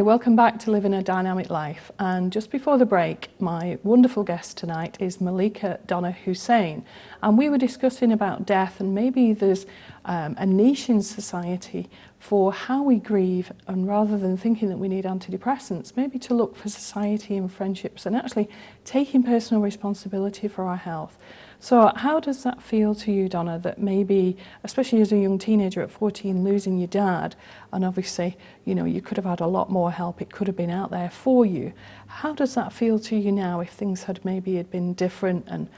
Hi, welcome back to Living a Dynamic Life. And just before the break, my wonderful guest tonight is Malika Donna Hussain. And we were discussing about death, and maybe there's a niche in society for how we grieve, and rather than thinking that we need antidepressants, maybe to look for society and friendships and actually taking personal responsibility for our health. So how does that feel to you, Donna, that maybe, especially as a young teenager at 14, losing your dad, and obviously, you know, you could have had a lot more help, it could have been out there for you. How does that feel to you now if things had been different, and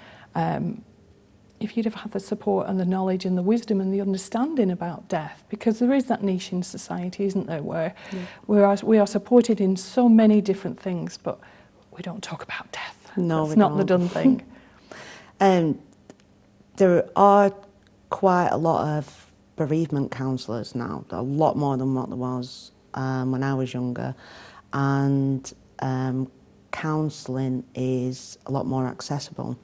if you'd have had the support and the knowledge and the wisdom and the understanding about death? Because there is that niche in society, isn't there, where we are supported in so many different things, but we don't talk about death. No, it's not the done thing. There are quite a lot of bereavement counsellors now, a lot more than what there was when I was younger, and counselling is a lot more accessible.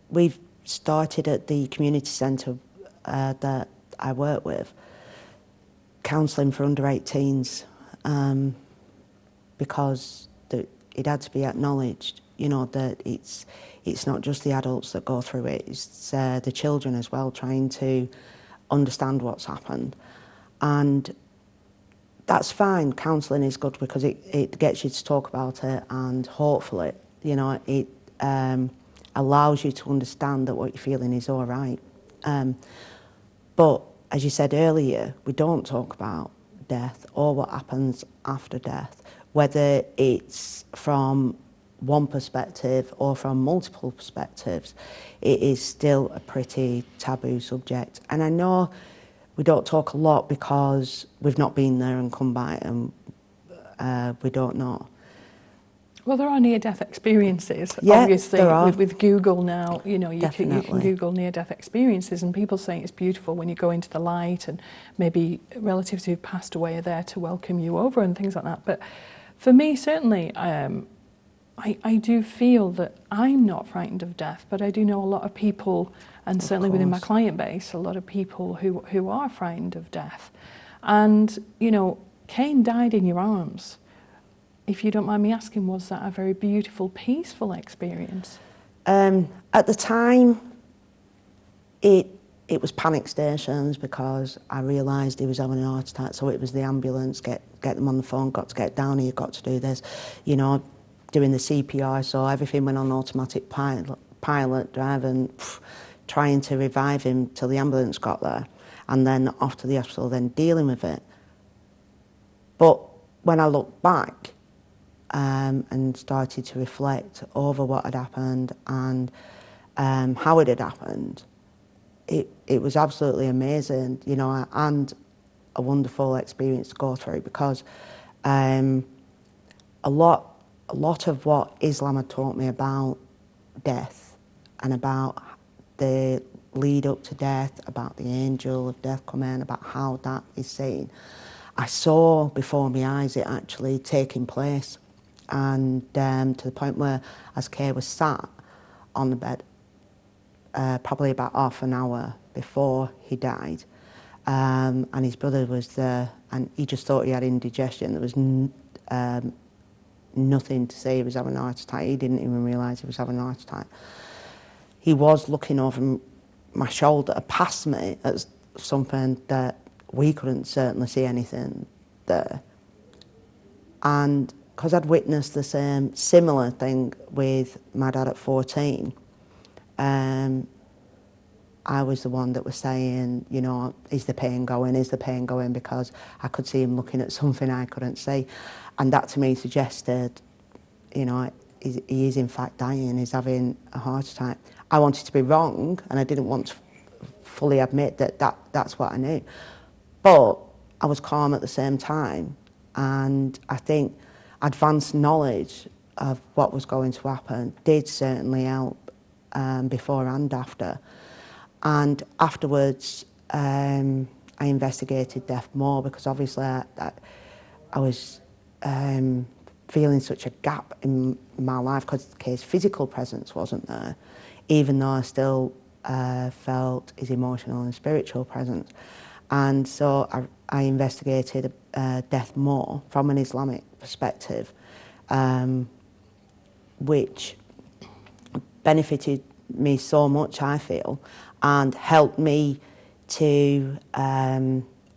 We've started at the community centre that I work with, counselling for under 18s, because it had to be acknowledged, you know, that it's not just the adults that go through it, it's the children as well, trying to understand what's happened. And that's fine, counselling is good because it gets you to talk about it, and hopefully, you know, it allows you to understand that what you're feeling is all right. But as you said earlier, we don't talk about death or what happens after death, whether it's from one perspective or from multiple perspectives. It is still a pretty taboo subject. And I know we don't talk a lot because we've not been there and come by it, and we don't know. Well, there are near-death experiences, Yeah, obviously, there are. with Google now, you know, you can Definitely. Google near-death experiences, and people saying it's beautiful when you go into the light, and maybe relatives who've passed away are there to welcome you over and things like that. But for me, certainly, I do feel that I'm not frightened of death, but I do know a lot of people, and certainly within my client base, a lot of people who are frightened of death. And, you know, Cain died in your arms. If you don't mind me asking, was that a very beautiful, peaceful experience? At the time, it was panic stations, because I realised he was having a heart attack, so it was the ambulance, get them on the phone, got to get down here, got to do this, you know, doing the CPR, so everything went on automatic pilot, driving, trying to revive him till the ambulance got there, and then off to the hospital, then dealing with it. But when I look back, and started to reflect over what had happened and how it had happened, it was absolutely amazing, you know, and a wonderful experience to go through, because a lot of what Islam had taught me about death and about the lead up to death, about the angel of death coming, about how that is seen, I saw before my eyes it actually taking place. And to the point where, as Kay was sat on the bed, probably about half an hour before he died, and his brother was there, and he just thought he had indigestion. There was nothing to say he was having a heart attack. He didn't even realise he was having a heart attack. He was looking over my shoulder past me at something that we couldn't certainly see anything there. And because I'd witnessed the similar thing with my dad at 14, I was the one that was saying, you know, is the pain going, is the pain going, because I could see him looking at something I couldn't see. And that to me suggested, you know, he is in fact dying, he's having a heart attack. I wanted to be wrong, and I didn't want to fully admit that's what I knew. But I was calm at the same time, and I think advanced knowledge of what was going to happen did certainly help before and after. And afterwards, I investigated death more, because obviously I was feeling such a gap in my life, because Kay's physical presence wasn't there, even though I still felt his emotional and spiritual presence. And so I investigated death more from an Islamic perspective, which benefited me so much, I feel, and helped me to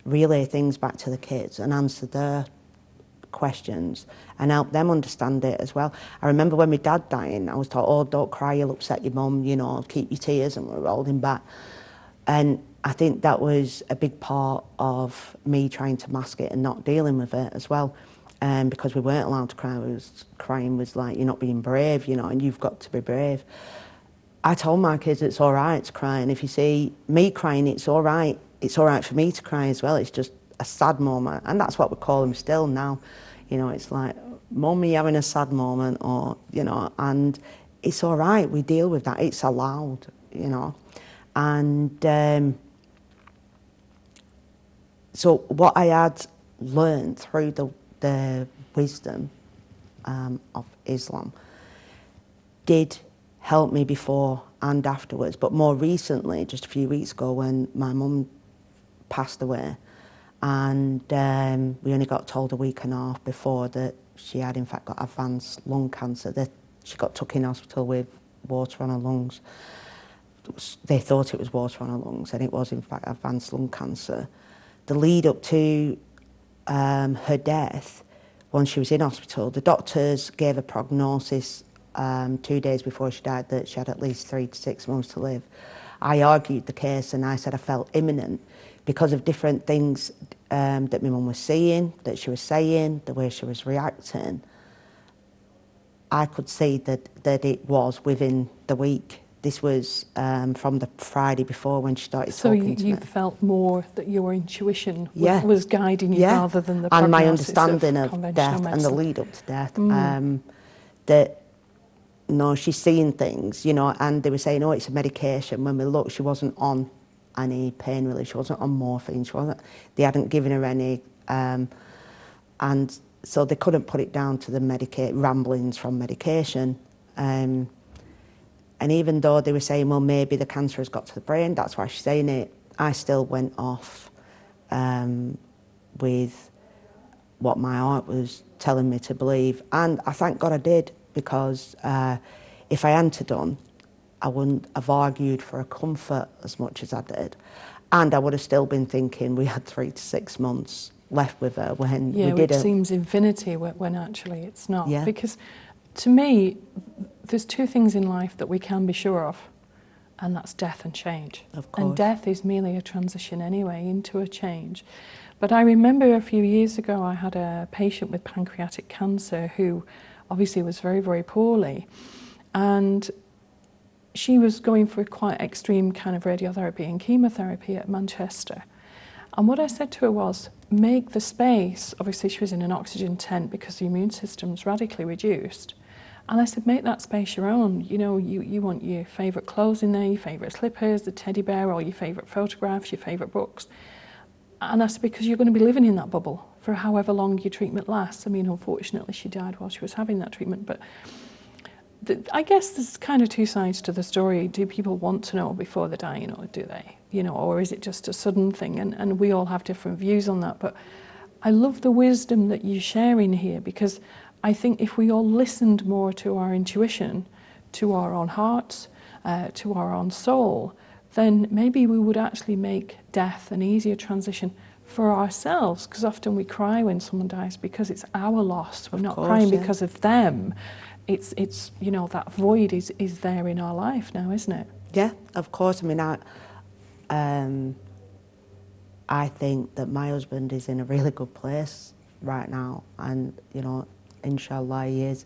relay things back to the kids and answer their questions and help them understand it as well. I remember when my dad dying, I was told, oh, don't cry, you'll upset your mum, you know, keep your tears, and we're holding back. And I think that was a big part of me trying to mask it and not dealing with it as well. Because we weren't allowed to cry. Crying was like, you're not being brave, you know, and you've got to be brave. I told my kids it's all right to cry, and if you see me crying, it's all right. It's all right for me to cry as well. It's just a sad moment, and that's what we call them still now. You know, it's like, Mummy having a sad moment, or, you know, and it's all right. We deal with that. It's allowed, you know. And so what I had learned through the wisdom of Islam did help me before and afterwards, but more recently, just a few weeks ago, when my mum passed away, and we only got told a week and a half before that she had in fact got advanced lung cancer. She got took in hospital with water on her lungs. They thought it was water on her lungs, and it was in fact advanced lung cancer. The lead up to her death, once she was in hospital, the doctors gave a prognosis 2 days before she died that she had at least 3 to 6 months to live. I argued the case, and I said I felt imminent because of different things that my mum was seeing, that she was saying, the way she was reacting. I could see that it was within the week. This was from the Friday before when she started talking to me. So you felt more that your intuition was guiding you rather than the and my prognosis understanding of conventional death medicine. and the lead up to death. That, no, she's seeing things, you know, and they were saying, oh, it's a medication. When we looked, she wasn't on any pain relief. She wasn't on morphine. They hadn't given her any, and so they couldn't put it down to the ramblings from medication. And even though they were saying, well, maybe the cancer has got to the brain, that's why she's saying it, I still went off with what my heart was telling me to believe. And I thank God I did, because if I hadn't done, I wouldn't have argued for a comfort as much as I did. And I would have still been thinking we had 3 to 6 months left with her when we didn't. Which seems infinity when actually it's not. Yeah. Because to me, there's 2 things in life that we can be sure of, and that's death and change. Of course. And death is merely a transition anyway into a change. But I remember a few years ago I had a patient with pancreatic cancer who obviously was very, very poorly, and she was going for quite extreme kind of radiotherapy and chemotherapy at Manchester. And what I said to her was, make the space, obviously she was in an oxygen tent because the immune system's radically reduced. And I said, make that space your own. You know, you want your favourite clothes in there, your favourite slippers, the teddy bear, all your favourite photographs, your favourite books. And I said, because you're going to be living in that bubble for however long your treatment lasts. I mean, unfortunately, she died while she was having that treatment. But I guess there's kind of 2 sides to the story. Do people want to know before they die, you know, do they? You know, or is it just a sudden thing? And we all have different views on that. But I love the wisdom that you're sharing here, because I think if we all listened more to our intuition, to our own hearts, to our own soul, then maybe we would actually make death an easier transition for ourselves, because often we cry when someone dies because it's our loss. We're not crying because of them. It's you know, that void is there in our life now, isn't it? Yeah, of course. I mean, I think that my husband is in a really good place right now, and, you know, inshallah he is.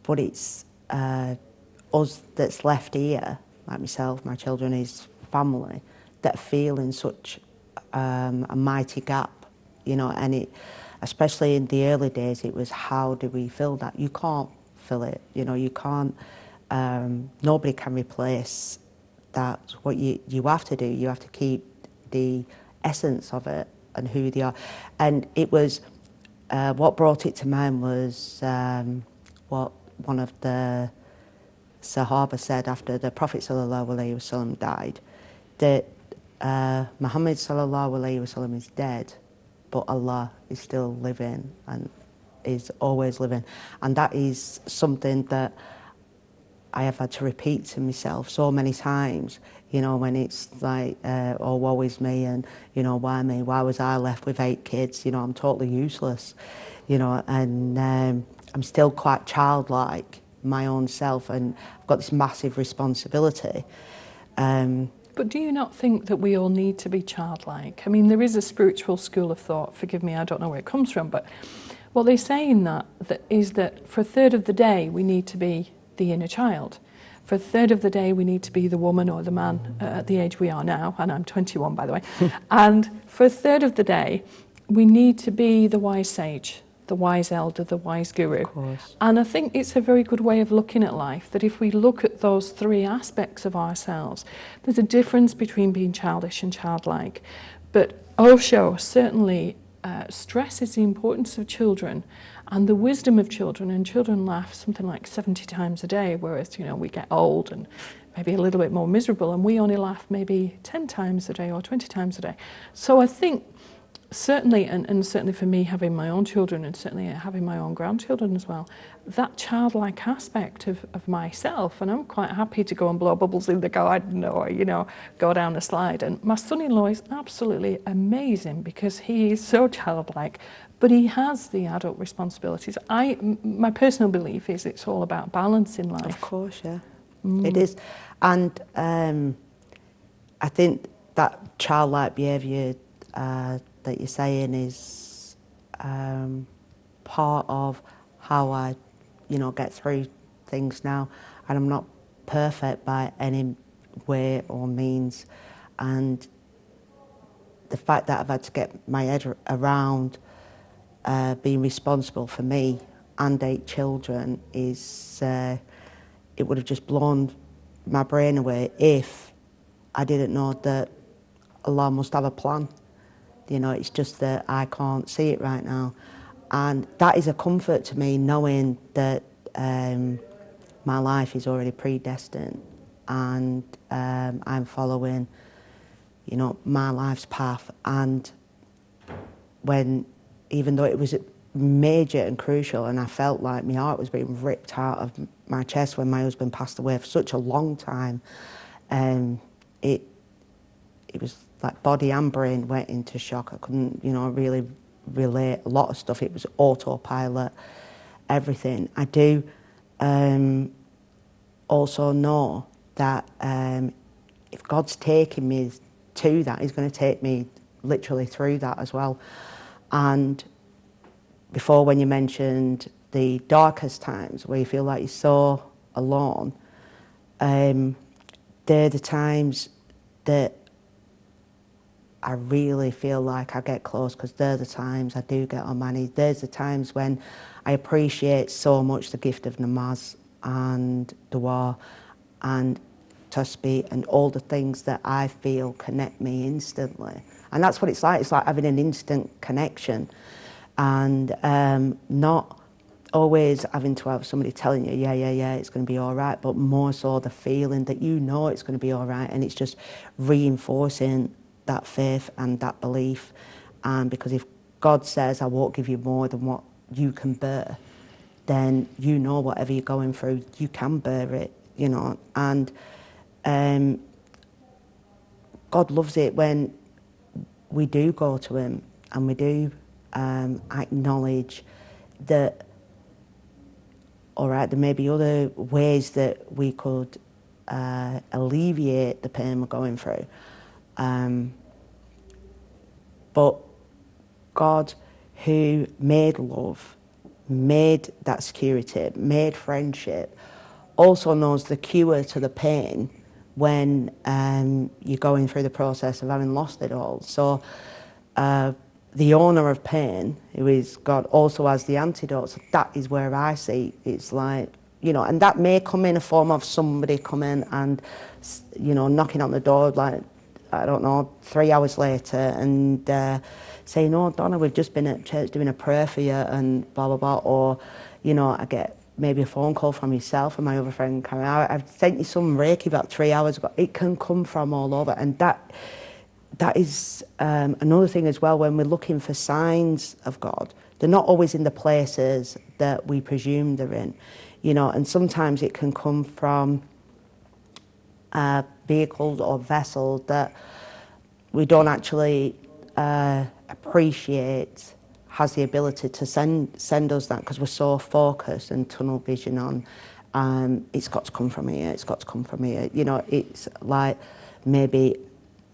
But it's us that's left here, like myself, my children, his family, that are feeling such a mighty gap, you know, and it, especially in the early days, it was, how do we fill that? You can't fill it, you know, you can't, nobody can replace that. What you have to do, you have to keep the essence of it and who they are. And it was, what brought it to mind was what one of the Sahaba said after the Prophet ﷺ died, that Muhammad sallallahu alaihi wasallam is dead, but Allah is still living and is always living. And that is something that I have had to repeat to myself so many times, you know, when it's like, oh, woe is me, and, you know, why me? Why was I left with 8 kids? You know, I'm totally useless, you know, and I'm still quite childlike, my own self, and I've got this massive responsibility. But do you not think that we all need to be childlike? I mean, there is a spiritual school of thought, forgive me, I don't know where it comes from, but what they say in that is that for a third of the day we need to be the inner child. For a third of the day we need to be the woman or the man at the age we are now, and I'm 21 by the way, and for a third of the day we need to be the wise sage, the wise elder, the wise guru. Of course. And I think it's a very good way of looking at life, that if we look at those 3 aspects of ourselves, there's a difference between being childish and childlike. But Osho certainly stresses the importance of children and the wisdom of children, and children laugh something like 70 times a day, whereas, you know, we get old and maybe a little bit more miserable, and we only laugh maybe 10 times a day or 20 times a day. So I think certainly, and certainly for me, having my own children and certainly having my own grandchildren as well, that childlike aspect of myself, and I'm quite happy to go and blow bubbles in the garden or, you know, go down a slide. And my son-in-law is absolutely amazing because he is so childlike, but he has the adult responsibilities. My personal belief is it's all about balance in life. Of course, yeah. It is. And I think that childlike behaviour that you're saying is part of how I, you know, get through things now. And I'm not perfect by any way or means. And the fact that I've had to get my head around being responsible for me and 8 children is, it would have just blown my brain away if I didn't know that Allah must have a plan. You know, it's just that I can't see it right now. And that is a comfort to me, knowing that my life is already predestined and I'm following, you know, my life's path. And when, even though it was major and crucial, and I felt like my heart was being ripped out of my chest when my husband passed away for such a long time, it was like body and brain went into shock. I couldn't, you know, really relate a lot of stuff. It was autopilot, everything. I do also know that if God's taking me to that, He's going to take me literally through that as well. And before, when you mentioned the darkest times where you feel like you're so alone, they're the times that I really feel like I get close, because they're the times I do get on my knees. There's the times when I appreciate so much the gift of namaz and dua and tasbih and all the things that I feel connect me instantly. And that's what it's like. It's like having an instant connection, and not always having to have somebody telling you, yeah, it's going to be all right, but more so the feeling that you know it's going to be all right, and it's just reinforcing that faith and that belief. And because if God says, I won't give you more than what you can bear, then you know whatever you're going through, you can bear it, you know. And God loves it when we do go to Him and we do acknowledge that, all right, there may be other ways that we could alleviate the pain we're going through. But God, who made love, made that security, made friendship, also knows the cure to the pain when you're going through the process of having lost it all. So the owner of pain, who is God, also has the antidote. So that is where I see it's like, you know, and that may come in a form of somebody coming and, you know, knocking on the door, like, I don't know, 3 hours later, and saying, oh, Donna, we've just been at church doing a prayer for you, and blah, blah, blah. Or, you know, I get maybe a phone call from yourself and my other friend, Karen, I've sent you some Reiki about 3 hours ago. It can come from all over. And that, that is another thing as well. When we're looking for signs of God, they're not always in the places that we presume they're in, you know, and sometimes it can come from vehicles or vessels that we don't actually appreciate has the ability to send us that, because we're so focused and tunnel vision on it's got to come from here, it's got to come from here. You know, it's like maybe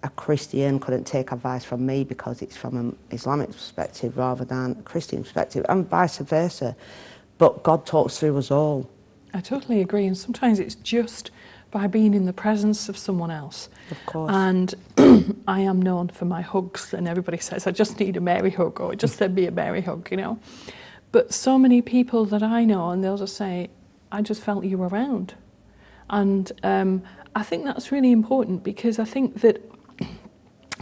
a Christian couldn't take advice from me because it's from an Islamic perspective rather than a Christian perspective, and vice versa. But God talks through us all. I totally agree, and sometimes it's just by being in the presence of someone else. Of course. And I am known for my hugs, and everybody says, I just need a Mary hug, or just send me a Mary hug, you know. But so many people that I know, and they'll just say, I just felt you were around. And I think that's really important, because I think that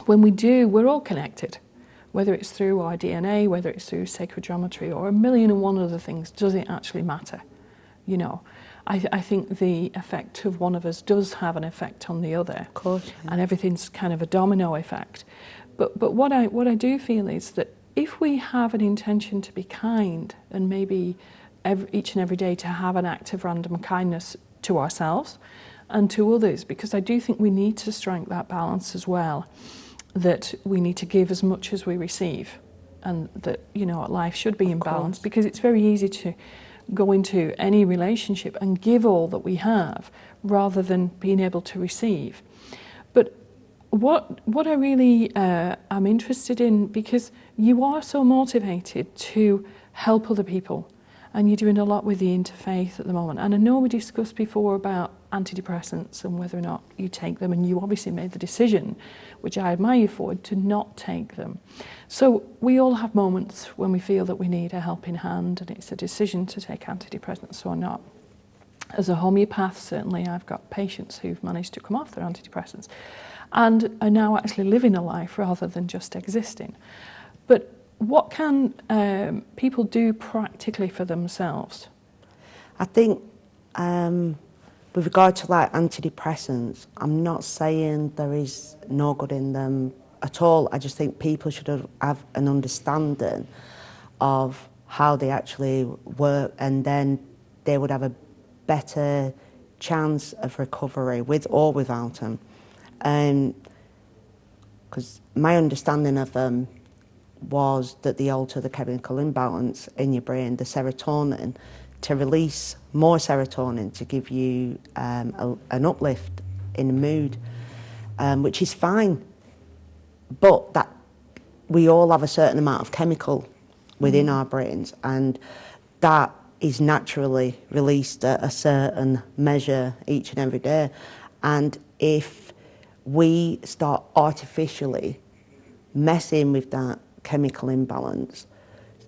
when we do, we're all connected. Whether it's through our DNA, whether it's through sacred geometry, or 1,000,001 other things, does it actually matter? You know, I think the effect of one of us does have an effect on the other. Of course. And everything's kind of a domino effect. But what I do feel is that if we have an intention to be kind, and maybe each and every day to have an act of random kindness to ourselves and to others, because I do think we need to strike that balance as well, that we need to give as much as we receive, and that, you know, life should be in balance, because it's very easy to go into any relationship and give all that we have rather than being able to receive. But what I really am interested in, because you are so motivated to help other people, and you're doing a lot with the interfaith at the moment, and I know we discussed before about antidepressants and whether or not you take them, and you obviously made the decision, which I admire you for, to not take them. So we all have moments when we feel that we need a helping hand, and it's a decision to take antidepressants or not. As a homeopath, certainly I've got patients who've managed to come off their antidepressants and are now actually living a life rather than just existing. But what can people do practically for themselves? I think with regard to like antidepressants, I'm not saying there is no good in them at all. I just think people should have an understanding of how they actually work, and then they would have a better chance of recovery with or without them. Because my understanding of them was that they alter the chemical imbalance in your brain, the serotonin, to release more serotonin to give you an uplift in the mood, which is fine. But that we all have a certain amount of chemical within our brains, and that is naturally released at a certain measure each and every day. And if we start artificially messing with that chemical imbalance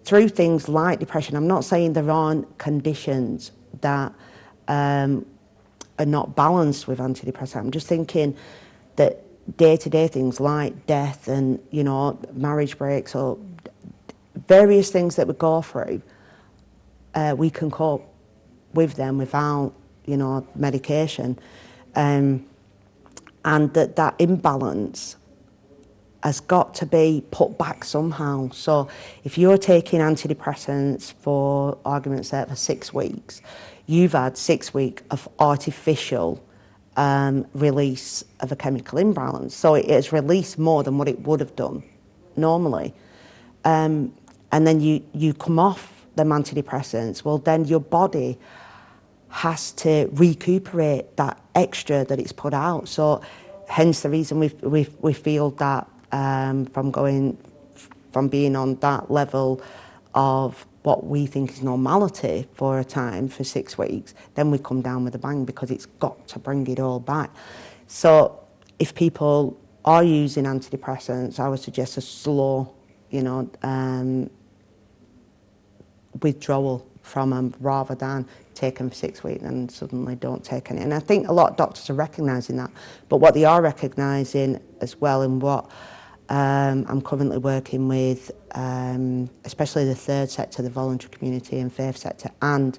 through things like depression, I'm not saying there aren't conditions that are not balanced with antidepressants. I'm just thinking that day-to-day things like death and, you know, marriage breaks or various things that we go through, we can cope with them without, you know, medication, and that imbalance has got to be put back somehow. So if you're taking antidepressants, for argument's sake, for 6 weeks, you've had 6 weeks of artificial release of a chemical imbalance. So it has released more than what it would have done normally. And then you come off them antidepressants, well then your body has to recuperate that extra that it's put out. So hence the reason we feel that from being on that level of what we think is normality for a time, for 6 weeks, then we come down with a bang, because it's got to bring it all back. So if people are using antidepressants, I would suggest a slow, you know, withdrawal from them, rather than take them for 6 weeks and suddenly don't take any. And I think a lot of doctors are recognising that, but what they are recognising as well, and what I'm currently working with, especially the third sector, the voluntary community and faith sector, and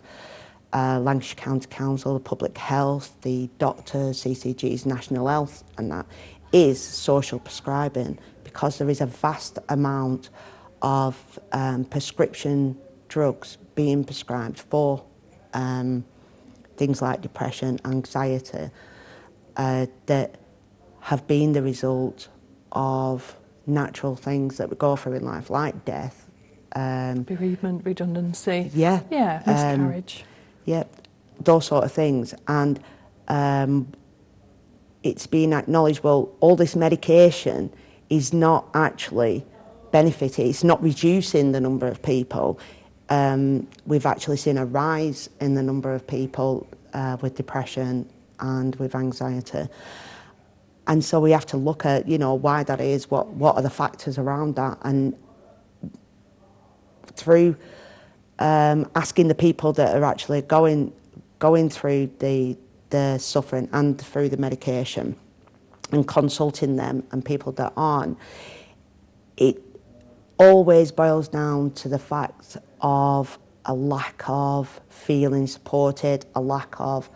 Lancashire County Council, the public health, the doctors, CCGs, National Health, and that, is social prescribing, because there is a vast amount of prescription drugs being prescribed for things like depression, anxiety, that have been the result of natural things that we go through in life, like death. Bereavement, redundancy. Yeah. Yeah, miscarriage. Yeah, those sort of things. And it's been acknowledged, well, all this medication is not actually benefiting, it's not reducing the number of people. We've actually seen a rise in the number of people with depression and with anxiety. And so we have to look at, you know, why that is, what are the factors around that, and through asking the people that are actually going through the suffering and through the medication, and consulting them and people that aren't, it always boils down to the fact of a lack of feeling supported, a lack of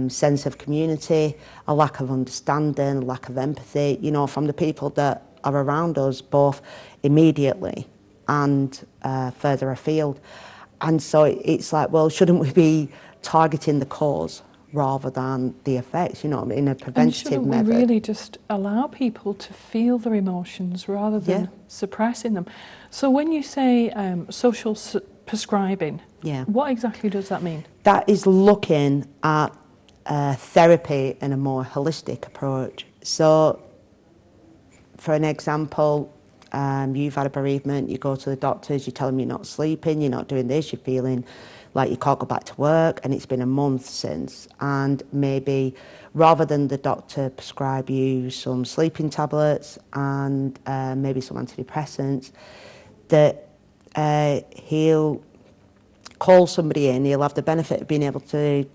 sense of community, a lack of understanding, a lack of empathy, you know, from the people that are around us, both immediately and further afield. And so it's like, well, shouldn't we be targeting the cause rather than the effects, you know, in a preventative method? And shouldn't we really just allow people to feel their emotions rather than suppressing them? So when you say social prescribing, what exactly does that mean? That is looking at therapy in a more holistic approach. So, for an example, you've had a bereavement, you go to the doctors, you tell them you're not sleeping, you're not doing this, you're feeling like you can't go back to work, and it's been a month since, and maybe rather than the doctor prescribe you some sleeping tablets and maybe some antidepressants, that he'll call somebody in, he'll have the benefit of being able to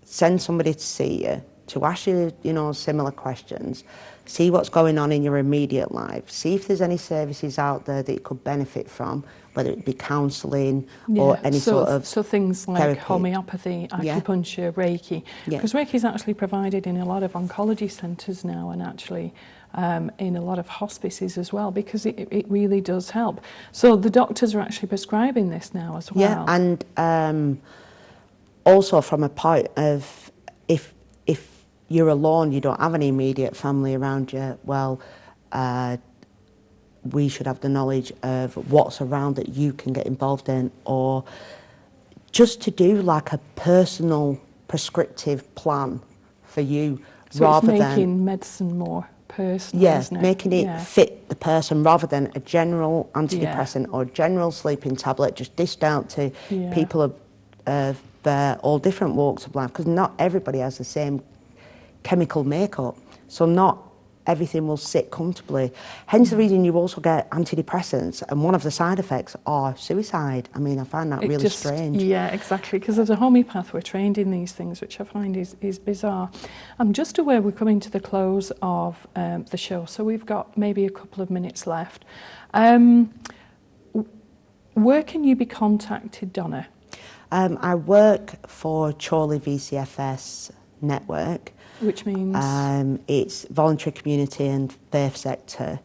send somebody to see you, to ask you, you know, similar questions, see what's going on in your immediate life, see if there's any services out there that you could benefit from, whether it be counselling or any sort of so things like therapy. Homeopathy, acupuncture, Reiki, because Reiki is actually provided in a lot of oncology centres now, and actually in a lot of hospices as well, because it really does help. So the doctors are actually prescribing this now as well. Yeah, and also from a point of if you're alone, you don't have any immediate family around you, well, we should have the knowledge of what's around that you can get involved in, or just to do like a personal prescriptive plan for you, so rather it's than making medicine more personal, isn't it? Making it fit the person, rather than a general antidepressant or general sleeping tablet just dished out to people of all different walks of life, because not everybody has the same chemical makeup, so not everything will sit comfortably. Hence the reason you also get antidepressants, and one of the side effects are suicide. I mean, I find that really strange. Yeah, exactly, because as a homeopath we're trained in these things, which I find is bizarre. I'm just aware we're coming to the close of the show, so we've got maybe a couple of minutes left. Where can you be contacted, Donna? I work for Chorley VCFS network. Which means? It's voluntary community and faith sector.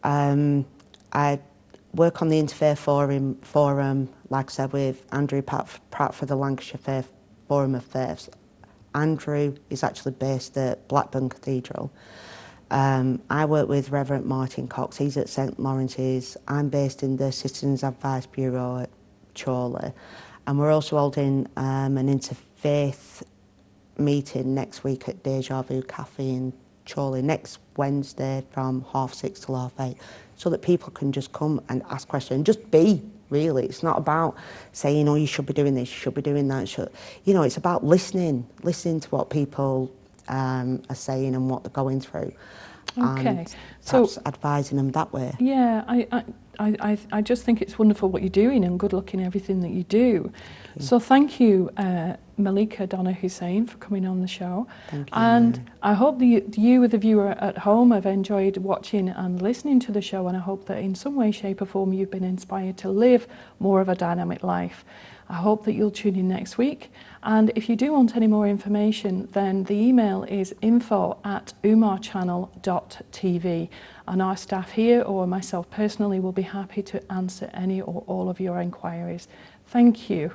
I work on the Interfaith Forum, like I said, with Andrew Pratt for the Lancashire Faith Forum of Faiths. Andrew is actually based at Blackburn Cathedral. I work with Reverend Martin Cox, he's at St Lawrence's. I'm based in the Citizens Advice Bureau at Chorley. And we're also holding an interfaith meeting next week at Deja Vu Cafe in Chorley, next Wednesday from 6:30 till 8:30, so that people can just come and ask questions, just be, really. It's not about saying, oh, you should be doing this, you should be doing that. You know, it's about listening to what people are saying and what they're going through. Okay, and so advising them that way. Yeah, I just think it's wonderful what you're doing, and good luck in everything that you do. So thank you, Malika Donna Hussain for coming on the show. Thank you. And I hope that you, the viewer at home, have enjoyed watching and listening to the show, and I hope that in some way, shape or form you've been inspired to live more of a dynamic life. I hope that you'll tune in next week. And if you do want any more information, then the email is info@umarchannel.tv. And our staff here, or myself personally, will be happy to answer any or all of your inquiries. Thank you.